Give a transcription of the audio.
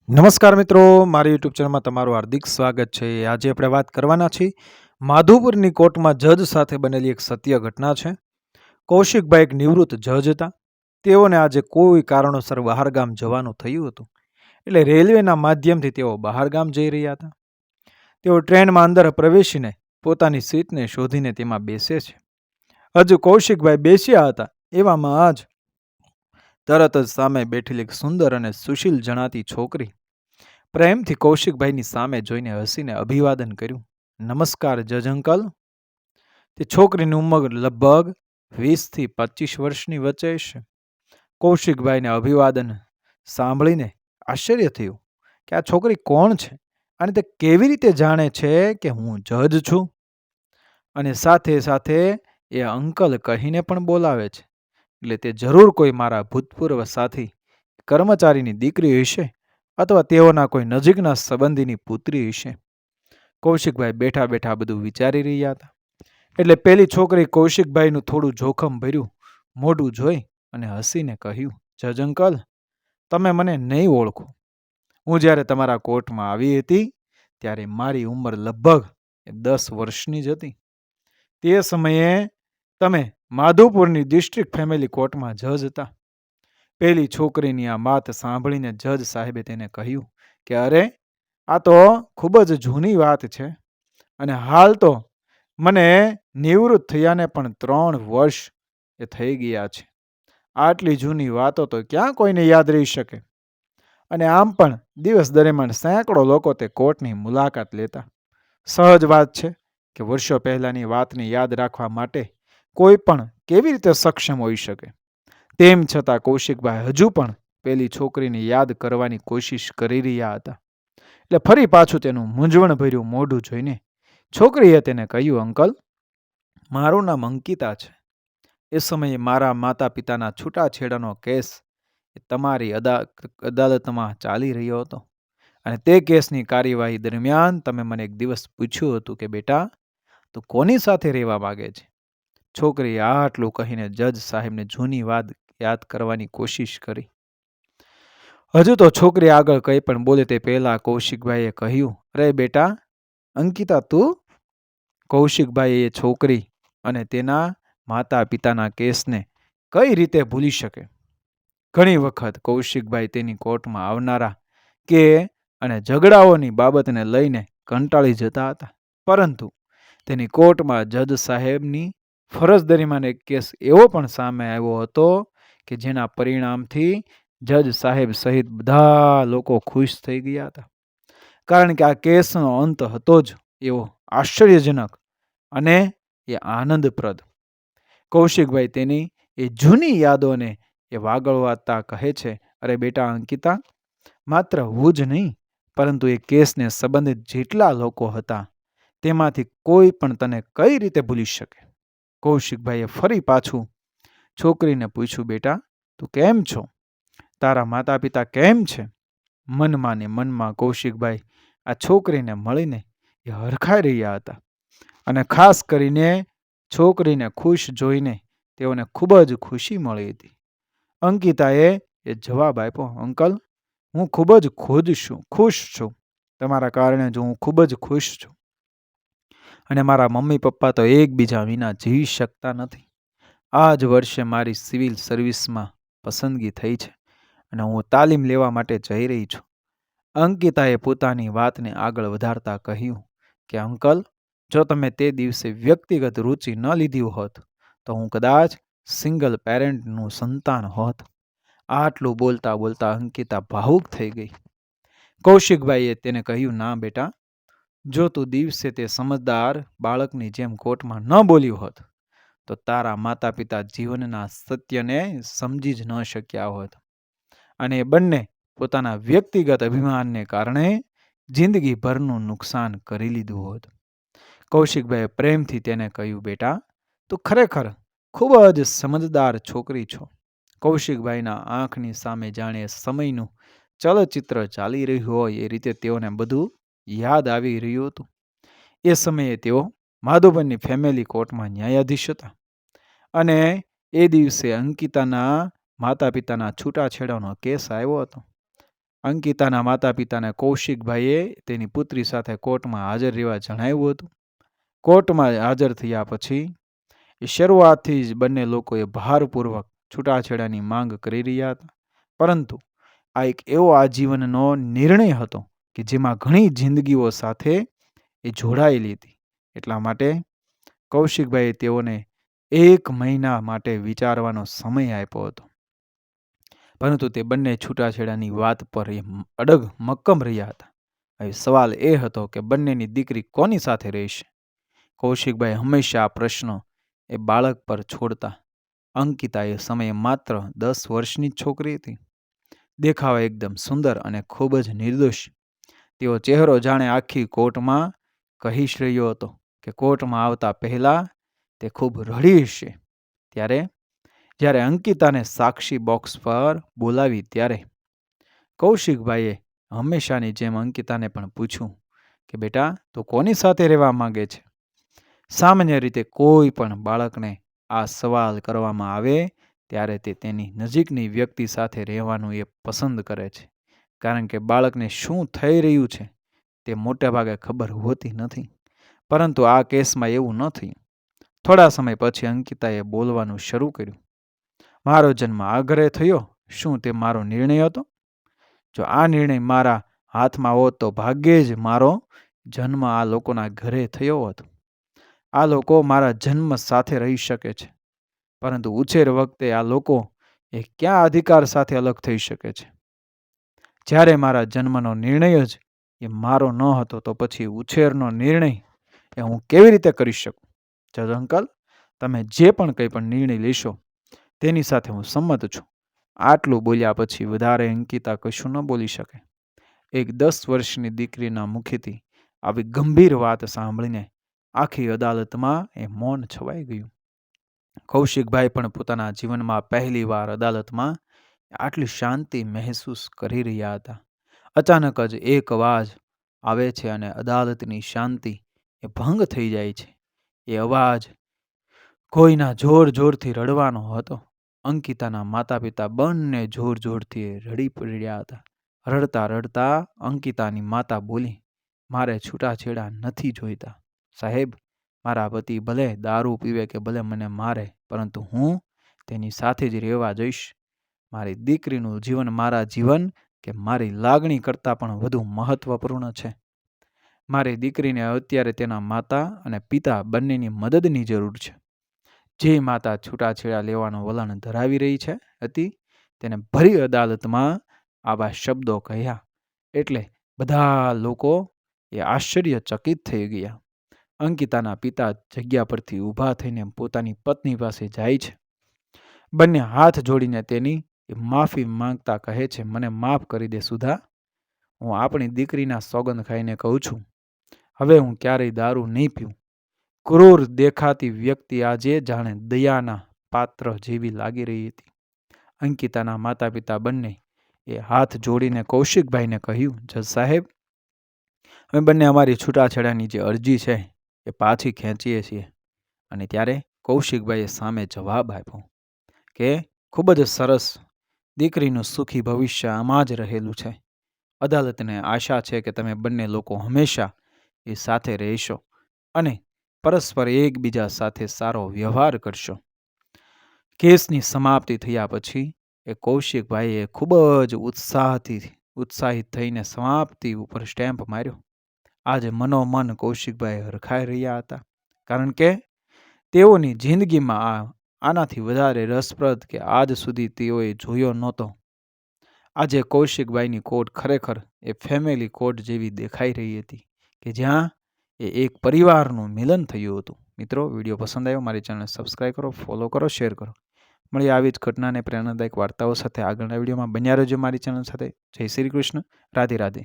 નમસ્કાર મિત્રો, મારી યુટ્યુબ ચેનલમાં તમારું હાર્દિક સ્વાગત છે. આજે આપણે વાત કરવાના છીએ માધુપુરની કોર્ટમાં જજ સાથે બનેલી એક સત્ય ઘટના છે. કૌશિકભાઈ એક નિવૃત્ત જજ હતા. તેઓને આજે કોઈ કારણોસર બહારગામ જવાનું થયું હતું. એટલે રેલવેના માધ્યમથી તેઓ બહારગામ જઈ રહ્યા હતા. તેઓ ટ્રેનમાં અંદર પ્રવેશીને પોતાની સીટને શોધીને તેમાં બેસે છે. હજુ કૌશિકભાઈ બેસ્યા હતા એવામાં જ તરત જ સામે બેઠેલી એક સુંદર અને સુશીલ જણાતી છોકરી પ્રેમથી કૌશિકભાઈની સામે જોઈને હસીને અભિવાદન કર્યું. નમસ્કાર જજ અંકલ. તે છોકરીની ઉંમર લગભગ 20 થી 25 વર્ષની વચ્ચે છે. કૌશિકભાઈને અભિવાદન સાંભળીને આશ્ચર્ય થયું કે આ છોકરી કોણ છે અને તે કેવી રીતે જાણે છે કે હું જજ છું, અને સાથે સાથે એ અંકલ કહીને પણ બોલાવે છે. એટલે તે જરૂર કોઈ મારા ભૂતપૂર્વ સાથી કર્મચારીની દીકરી હશે અથવા તેઓના કોઈ નજીકના સંબંધીની પુત્રી હશે. કૌશિકભાઈ બેઠા બેઠા બધું વિચારી રહ્યા હતા. એટલે પેલી છોકરી કૌશિકભાઈનું થોડું જોખમ ભર્યું મોઢું જોઈ અને હસીને કહ્યું, જજ અંકલ, તમે મને નહીં ઓળખો. હું જ્યારે તમારા કોર્ટમાં આવી હતી ત્યારે મારી ઉંમર લગભગ 10 વર્ષની જ હતી. તે સમયે તમે માધુપુરની ડિસ્ટ્રિક્ટ ફેમિલી કોર્ટમાં જજ હતા. પેલી છોકરીની આ વાત સાંભળીને જજ સાહેબે તેને કહ્યું કે અરે, આ તો ખૂબ જ જૂની વાત છે અને હાલ તો મને નિવૃત્ત થયાને પણ 3 વર્ષ એ થઈ ગયા છે. આટલી જૂની વાતો તો ક્યાં કોઈને યાદ રહી શકે. અને આમ પણ દિવસ દરમિયાન સેંકડો લોકો તે કોર્ટની મુલાકાત લેતા. સહજ વાત છે કે વર્ષો પહેલાની વાતને યાદ રાખવા માટે કોઈ પણ કેવી રીતે સક્ષમ હોઈ શકે. તેમ છતાં કૌશિકભાઈ હજુ પણ પેલી છોકરીને યાદ કરવાની કોશિશ કરી રહ્યા હતા. એટલે ફરી પાછું તેનું મૂંઝવણભર્યું મોઢું જોઈને છોકરીએ તેને કહ્યું, અંકલ, મારું નામ અંકિતા છે. એ સમયે મારા માતા પિતાના છૂટાછેડાનો કેસ તમારી અદાલતમાં ચાલી રહ્યો હતો, અને તે કેસની કાર્યવાહી દરમિયાન તમે મને એક દિવસ પૂછ્યું હતું કે બેટા, તું કોની સાથે રહેવા માંગે છે. છોકરીએ આટલું કહીને જજ સાહેબને જૂની વાત યાદ કરવાની કોશિશ કરી. હજુ તો છોકરી આગળ કંઈ પણ બોલે તે પહેલા કૌશિકભાઈએ કહ્યું, અરે બેટા અંકિતા, તું? કૌશિકભાઈ એ છોકરી અને તેના માતા પિતાના કેસને કઈ રીતે ભૂલી શકે. ઘણી વખત કૌશિકભાઈ તેની કોર્ટમાં આવનારા કે અને ઝઘડાઓની બાબતને લઈને કંટાળી જતા હતા. પરંતુ તેની કોર્ટમાં જજ સાહેબની ફરજ દરમિયાન એક કેસ એવો પણ સામે આવ્યો હતો કે જેના પરિણામથી જજ સાહેબ સહિત બધા લોકો ખુશ થઈ ગયા હતા. કારણ કે આ કેસનો અંત હતો જ એવો આશ્ચર્યજનક અને એ આનંદપ્રદ. કૌશિકભાઈ તેની એ જૂની યાદોને એ વાગળવાતા કહે છે, અરે બેટા અંકિતા, માત્ર હું જ નહીં પરંતુ એ કેસને સંબંધિત જેટલા લોકો હતા તેમાંથી કોઈ પણ તને કઈ રીતે ભૂલી શકે. કૌશિકભાઈએ ફરી પાછું છોકરીને પૂછ્યું, બેટા તું કેમ છો, તારા માતા પિતા કેમ છે. મનમાં ને મનમાં કૌશિકભાઈ આ છોકરીને મળીને એ હરખાઈ રહ્યા હતા, અને ખાસ કરીને છોકરીને ખુશ જોઈને તેઓને ખૂબ જ ખુશી મળી હતી. અંકિતાએ એ જવાબ આપ્યો, અંકલ, હું ખૂબ જ ખુશ છું. તમારા કારણે જો હું ખૂબ જ ખુશ છું. અને મારા મમ્મી પપ્પા તો એકબીજા વિના જીવી શકતા નથી. આ જ વર્ષે મારી સિવિલ સર્વિસમાં પસંદગી થઈ છે અને હું તાલીમ લેવા માટે જઈ રહી છું. અંકિતાએ પોતાની વાતને આગળ વધારતા કહ્યું કે અંકલ, જો તમે તે દિવસે વ્યક્તિગત રુચિ ન લીધી હોત તો હું કદાચ સિંગલ પેરેન્ટનું સંતાન હોત. આટલું બોલતા બોલતા અંકિતા ભાવુક થઈ ગઈ. કૌશિકભાઈએ તેને કહ્યું, ના બેટા, જો તું દિવસે તે સમજદાર બાળકની જેમ કોર્ટમાં ન બોલ્યું હોત તો તારા માતા પિતા જીવનના સત્યને સમજી જ ન શક્યા હોત, અને એ બંને પોતાના વ્યક્તિગત અભિમાનને કારણે જિંદગીભરનું નુકસાન કરી લીધું હોત. કૌશિકભાઈએ પ્રેમથી તેને કહ્યું, બેટા, તું ખરેખર ખૂબ જ સમજદાર છોકરી છો. કૌશિકભાઈના આંખની સામે જાણે સમયનું ચલચિત્ર ચાલી રહ્યું હોય એ રીતે તેઓને બધું યાદ આવી રહ્યું હતું. એ સમયે તેઓ માધુપુરની ફેમિલી કોર્ટમાં ન્યાયાધીશ હતા, અને એ દિવસે અંકિતાના માતા પિતાના છૂટાછેડાનો કેસ આવ્યો હતો. અંકિતાના માતા પિતાને કૌશિકભાઈએ તેની પુત્રી સાથે કોર્ટમાં હાજર રહેવા જણાવ્યું હતું. કોર્ટમાં હાજર થયા પછી શરૂઆતથી જ બંને લોકોએ ભારપૂર્વક છૂટાછેડાની માંગ કરી રહ્યા હતા. પરંતુ આ એક એવો આજીવનનો નિર્ણય હતો કે જેમાં ઘણી જિંદગીઓ સાથે એ જોડાયેલી હતી. એટલા માટે કૌશિકભાઈએ તેઓને 1 મહિના માટે વિચારવાનો સમય આપ્યો હતો. પરંતુ તે બંને છૂટાછેડાની વાત પર એ અડગ મક્કમ રહ્યા હતા. હવે સવાલ એ હતો કે બંનેની દીકરી કોની સાથે રહેશે. કૌશિકભાઈ હંમેશા આ પ્રશ્ન એ બાળક પર છોડતા. અંકિતા એ સમયે માત્ર 10 વર્ષની જ છોકરી હતી. દેખાવા એકદમ સુંદર અને ખૂબ જ નિર્દોષ. તેઓ ચહેરો જાણે આખી કોર્ટમાં કહીશ રહ્યો હતો કે કોર્ટમાં આવતા પહેલા તે ખૂબ રડી હશે. જ્યારે અંકિતાને સાક્ષી બોક્સ પર બોલાવી ત્યારે કૌશિકભાઈએ હંમેશાની જેમ અંકિતાને પણ પૂછ્યું કે બેટા તું કોની સાથે રહેવા માંગે છે. સામાન્ય રીતે કોઈ પણ બાળકને આ સવાલ કરવામાં આવે ત્યારે તે તેની નજીકની વ્યક્તિ સાથે રહેવાનું એ પસંદ કરે છે. કારણ કે બાળકને શું થઈ રહ્યું છે તે મોટેભાગે ખબર હોતી નથી. પરંતુ આ કેસમાં એવું ન થયું. થોડા સમય પછી અંકિતાએ બોલવાનું શરૂ કર્યું. મારો જન્મ આ ઘરે થયો, શું તે મારો નિર્ણય હતો? જો આ નિર્ણય મારા હાથમાં હોત તો ભાગ્યે જ મારો જન્મ આ લોકોના ઘરે થયો હોત. આ લોકો મારા જન્મ સાથે રહી શકે છે, પરંતુ ઉછેર વખતે આ લોકો એ ક્યાં અધિકાર સાથે અલગ થઈ શકે છે? જ્યારે મારા જન્મનો નિર્ણય જ એ મારો ન હતો તો પછી ઉછેરનો નિર્ણય એ હું કેવી રીતે કરી શકું? જજ અંકલ, તમે જે પણ કંઈ પણ નિર્ણય લેશો તેની સાથે હું સંમત છું. આટલું બોલ્યા પછી વધારે અંકિતા કશું ન બોલી શકે. એક 10 વર્ષની દીકરીના મુખેથી આવી ગંભીર વાત સાંભળીને આખી અદાલતમાં એ મૌન છવાઈ ગયું. કૌશિકભાઈ પણ પોતાના જીવનમાં પહેલી વાર અદાલતમાં આટલી શાંતિ મહેસૂસ કરી રહ્યા હતા. અચાનક જ એક અવાજ આવે છે અને અદાલતની શાંતિ એ ભંગ થઈ જાય છે. એ અવાજ કોઈના જોર જોરથી રડવાનો હતો. અંકિતાના માતા પિતા બંને જોર જોરથી રડી પડ્યા હતા. રડતા રડતા અંકિતાની માતા બોલી, મારે છૂટાછેડા નથી જોઈતા. સાહેબ, મારા પતિ ભલે દારૂ પીવે કે ભલે મને મારે, પરંતુ હું તેની સાથે જ રહેવા જઈશ. મારી દીકરીનું જીવન મારા જીવન કે મારી લાગણી કરતાં પણ વધુ મહત્વપૂર્ણ છે. મારી દીકરીને અત્યારે તેના માતા અને પિતા બંનેની મદદની જરૂર છે. જે માતા છૂટાછેડા લેવાનું વલણ ધરાવી રહી હતી તેને ભરી અદાલતમાં આવા શબ્દો કહ્યા એટલે બધા લોકો એ આશ્ચર્યચકિત થઈ ગયા. અંકિતાના પિતા જગ્યા પરથી ઊભા થઈને પોતાની પત્ની પાસે જાય છે. બંને હાથ જોડીને તેની માફી માંગતા કહે છે, મને માફ કરી દે સુધા. હું આપણી દીકરીના સોગંદ ખાઈને કહું છું, હવે હું ક્યારેય દારૂ નહીં પીઉં. ક્રૂર દેખાતી વ્યક્તિ આજે જાણે દયાના પાત્ર જેવી લાગી રહી હતી. અંકિતાના માતા પિતા બંને એ હાથ જોડીને કૌશિકભાઈને કહ્યું, જજ સાહેબ, અમે બંને અમારી છૂટાછેડાની જે અરજી છે એ પાછી ખેંચીએ છીએ. અને ત્યારે કૌશિકભાઈએ સામે જવાબ આપ્યો કે ખૂબ જ સરસ, દીકરીનું સુખી ભવિષ્ય આમાં જ રહેલું છે. અદાલતને આશા છે કે તમે બંને લોકો હંમેશા એ સાથે રહેશો અને પરસ્પર એકબીજા સાથે સારો વ્યવહાર કરશો. કેસની સમાપ્તિ થયા પછી એ કૌશિકભાઈએ ખૂબ જ ઉત્સાહિત થઈને સમાપ્તિ ઉપર સ્ટેમ્પ માર્યો. આજે મનોમન કૌશિકભાઈ હરખાઈ રહ્યા હતા, કારણ કે તેઓની જિંદગીમાં આનાથી વધારે રસપ્રદ કે આજ સુધી તેઓએ જોયો નહોતો. આજે કૌશિકભાઈની કોર્ટ ખરેખર એ ફેમિલી કોર્ટ જેવી દેખાઈ રહી હતી કે જ્યાં એ એક પરિવારનું મિલન થયું હતું. મિત્રો, વિડીયો પસંદ આવ્યો મારી ચેનલ સબસ્ક્રાઈબ કરો, ફોલો કરો, શેર કરો. મળીએ આવી જ ઘટનાને પ્રેરણાદાયક વાર્તાઓ સાથે આગળના વિડીયોમાં. બન્યા રહેજો મારી ચેનલ સાથે. જય શ્રી કૃષ્ણ. રાધે રાધે.